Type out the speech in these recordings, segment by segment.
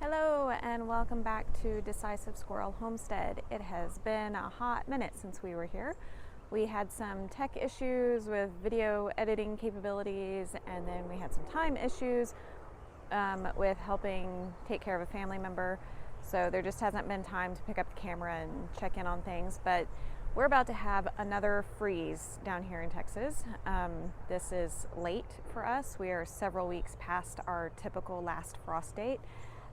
Hello and welcome back to Decisive Squirrel Homestead. It has been a hot minute since we were here. We had some tech issues with video editing capabilities, and then we had some time issues with helping take care of a family member. So there just hasn't been time to pick up the camera and check in on things, but we're about to have another freeze down here in Texas. This is late for us. We are several weeks past our typical last frost date.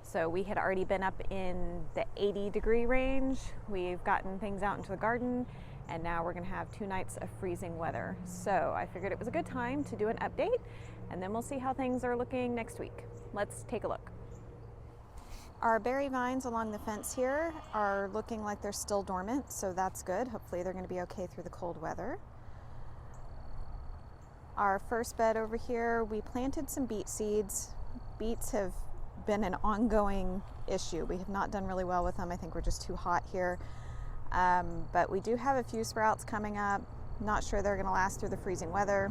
So we had already been up in the 80-degree range. We've gotten things out into the garden, and now we're gonna have 2 nights of freezing weather. So I figured it was a good time to do an update, and then we'll see how things are looking next week. Let's take a look. Our berry vines along the fence here are looking like they're still dormant, so that's good. Hopefully they're gonna be okay through the cold weather. Our first bed over here, we planted some beet seeds. Beets have been an ongoing issue. We have not done really well with them. I think we're just too hot here. But we do have a few sprouts coming up. Not sure they're going to last through the freezing weather,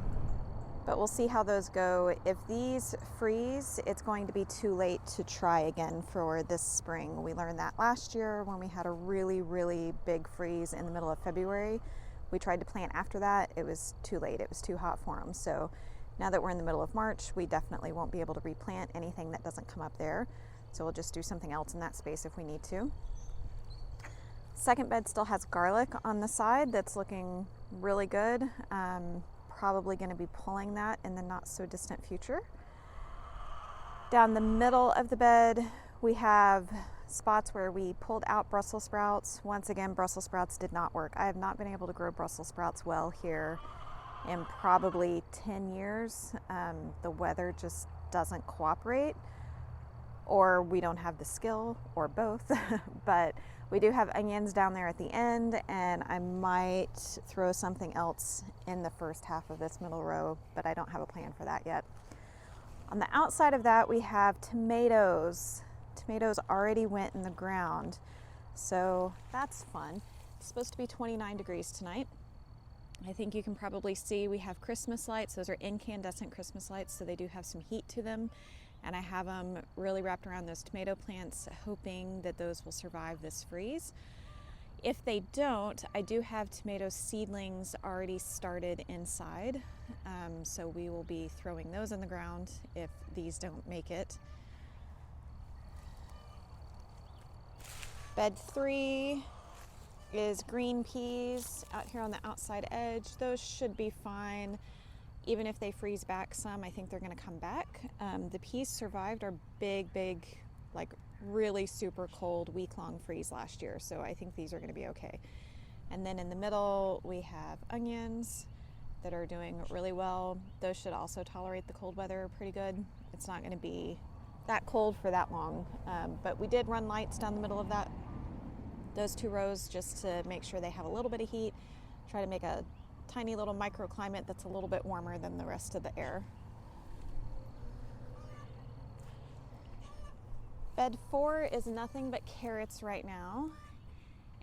but we'll see how those go. If these freeze, it's going to be too late to try again for this spring. We learned that last year when we had a really big freeze in the middle of February. We tried to plant after that. It was too late. It was too hot for them. So now that we're in the middle of March, we definitely won't be able to replant anything that doesn't come up there. So we'll just do something else in that space if we need to. Second bed still has garlic on the side that's looking really good. Probably going to be pulling that in the not so distant future. Down the middle of the bed, we have spots where we pulled out Brussels sprouts. Once again, Brussels sprouts did not work. I have not been able to grow Brussels sprouts well here in probably 10 years. The weather just doesn't cooperate, or we don't have the skill, or both. But we do have onions down there at the end, and I might throw something else in the first half of this middle row, but I don't have a plan for that yet. On the outside of that, we have tomatoes. Tomatoes already went in the ground, so that's fun. It's supposed to be 29 degrees tonight. I think you can probably see we have Christmas lights. Those are incandescent Christmas lights, so they do have some heat to them. And I have them really wrapped around those tomato plants, hoping that those will survive this freeze. If they don't, I do have tomato seedlings already started inside. So we will be throwing those in the ground if these don't make it. Bed 3 is green peas out here on the outside edge. Those should be fine. Even if they freeze back some, I think they're going to come back. The peas survived our big, like really super cold week-long freeze last year, so I think these are going to be okay. And then in the middle, we have onions that are doing really well. Those should also tolerate the cold weather pretty good. It's not going to be that cold for that long, but we did run lights down the middle of those 2 rows just to make sure they have a little bit of heat, try to make a tiny little microclimate that's a little bit warmer than the rest of the air. Bed 4 is nothing but carrots right now,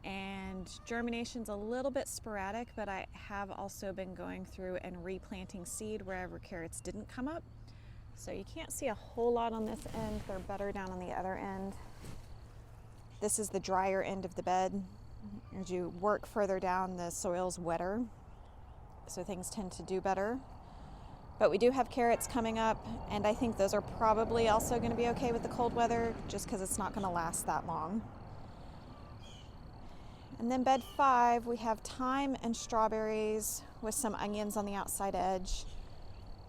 and germination's a little bit sporadic, but I have also been going through and replanting seed wherever carrots didn't come up. So you can't see a whole lot on this end. They're better down on the other end. This is the drier end of the bed. As you work further down, the soil's wetter, so things tend to do better. But we do have carrots coming up, and I think those are probably also going to be okay with the cold weather, just because it's not going to last that long. And then bed 5, we have thyme and strawberries with some onions on the outside edge.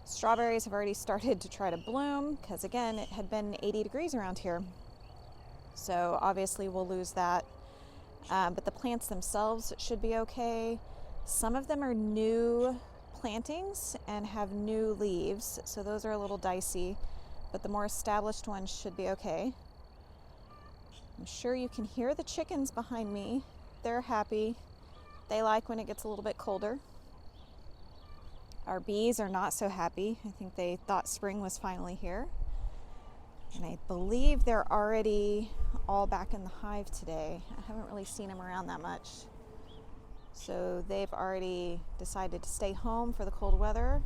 Strawberries have already started to try to bloom, because again, it had been 80 degrees around here. So obviously we'll lose that. But the plants themselves should be okay. Some of them are new plantings and have new leaves, so those are a little dicey, but the more established ones should be okay. I'm sure you can hear the chickens behind me. They're happy. They like when it gets a little bit colder. Our bees are not so happy. I think they thought spring was finally here. And I believe they're already all back in the hive today. I haven't really seen them around that much. So they've already decided to stay home for the cold weather.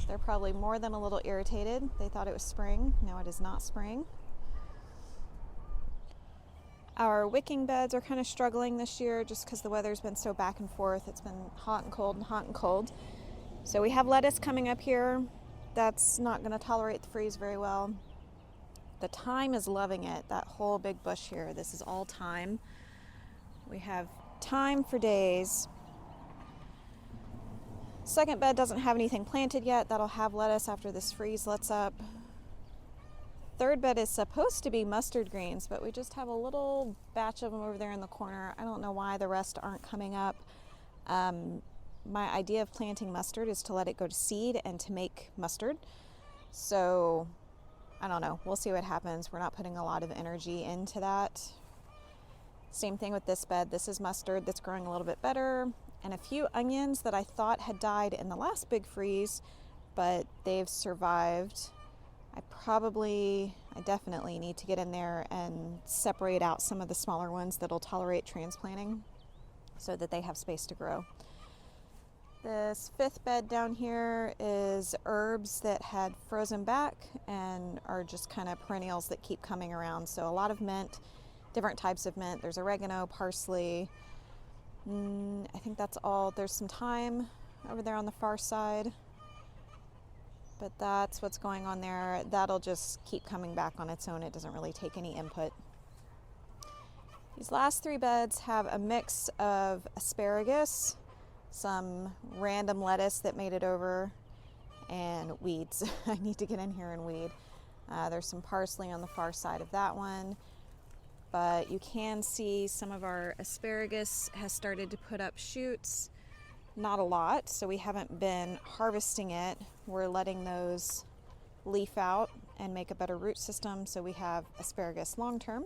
They're probably more than a little irritated. They thought it was spring. Now it is not spring. Our wicking beds are kind of struggling this year just because the weather's been so back and forth. It's been hot and cold and hot and cold. So we have lettuce coming up here. That's not going to tolerate the freeze very well. The thyme is loving it, that whole big bush here. This is all thyme. We have thyme for days. Second bed doesn't have anything planted yet. That'll have lettuce after this freeze lets up. Third bed is supposed to be mustard greens, but we just have a little batch of them over there in the corner. I don't know why the rest aren't coming up. My idea of planting mustard is to let it go to seed and to make mustard. So I don't know. We'll see what happens. We're not putting a lot of energy into that. Same thing with this bed. This is mustard that's growing a little bit better. And a few onions that I thought had died in the last big freeze, but they've survived. I definitely need to get in there and separate out some of the smaller ones that'll tolerate transplanting so that they have space to grow. This fifth bed down here is herbs that had frozen back and are just kind of perennials that keep coming around. So a lot of mint, different types of mint. There's oregano, parsley. I think that's all. There's some thyme over there on the far side. But that's what's going on there. That'll just keep coming back on its own. It doesn't really take any input. These last three beds have a mix of asparagus, some random lettuce that made it over, and weeds. I need to get in here and weed. There's some parsley on the far side of that one. But you can see some of our asparagus has started to put up shoots. Not a lot, so we haven't been harvesting it. We're letting those leaf out and make a better root system so we have asparagus long term.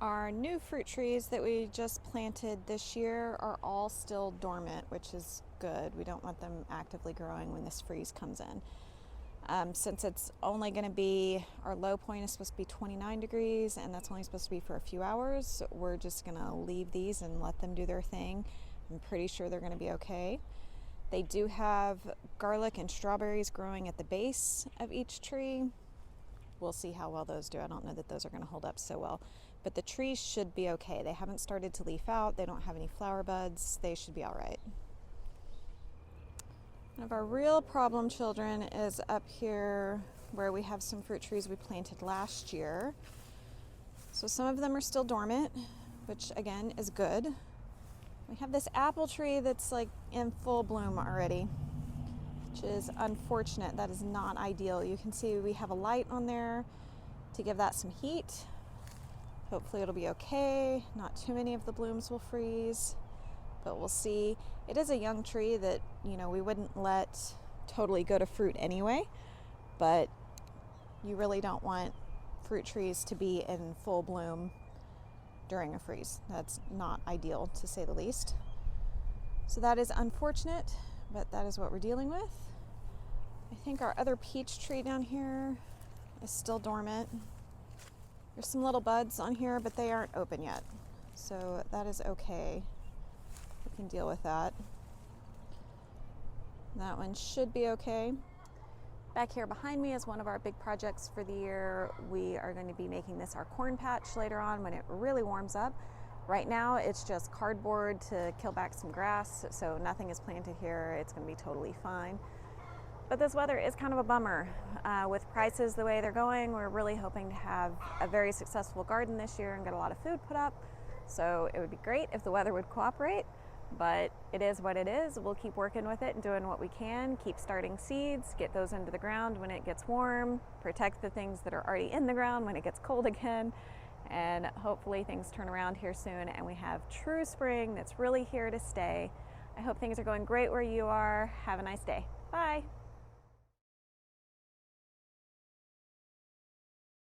Our new fruit trees that we just planted this year are all still dormant, which is good. We don't want them actively growing when this freeze comes in. Since it's only going to be, our low point is supposed to be 29 degrees and that's only supposed to be for a few hours, we're just going to leave these and let them do their thing. I'm pretty sure they're going to be okay. They do have garlic and strawberries growing at the base of each tree. We'll see how well those do. I don't know that those are going to hold up so well, but the trees should be okay. They haven't started to leaf out. They don't have any flower buds. They should be all right. One of our real problem children is up here where we have some fruit trees we planted last year. So some of them are still dormant, which again is good. We have this apple tree that's like in full bloom already, which is unfortunate. That is not ideal. You can see we have a light on there to give that some heat. Hopefully it'll be okay. Not too many of the blooms will freeze, but we'll see. It is a young tree that, we wouldn't let totally go to fruit anyway, but you really don't want fruit trees to be in full bloom during a freeze. That's not ideal, to say the least. So that is unfortunate, but that is what we're dealing with. I think our other peach tree down here is still dormant. There's some little buds on here, but they aren't open yet. So that is okay. We can deal with that. That one should be okay. Back here behind me is one of our big projects for the year. We are going to be making this our corn patch later on when it really warms up. Right now it's just cardboard to kill back some grass, so nothing is planted here. It's going to be totally fine. But this weather is kind of a bummer. With prices the way they're going, we're really hoping to have a very successful garden this year and get a lot of food put up. So it would be great if the weather would cooperate, but it is what it is. We'll keep working with it and doing what we can, keep starting seeds, get those into the ground when it gets warm, protect the things that are already in the ground when it gets cold again, and hopefully things turn around here soon and we have true spring that's really here to stay. I hope things are going great where you are. Have a nice day. Bye.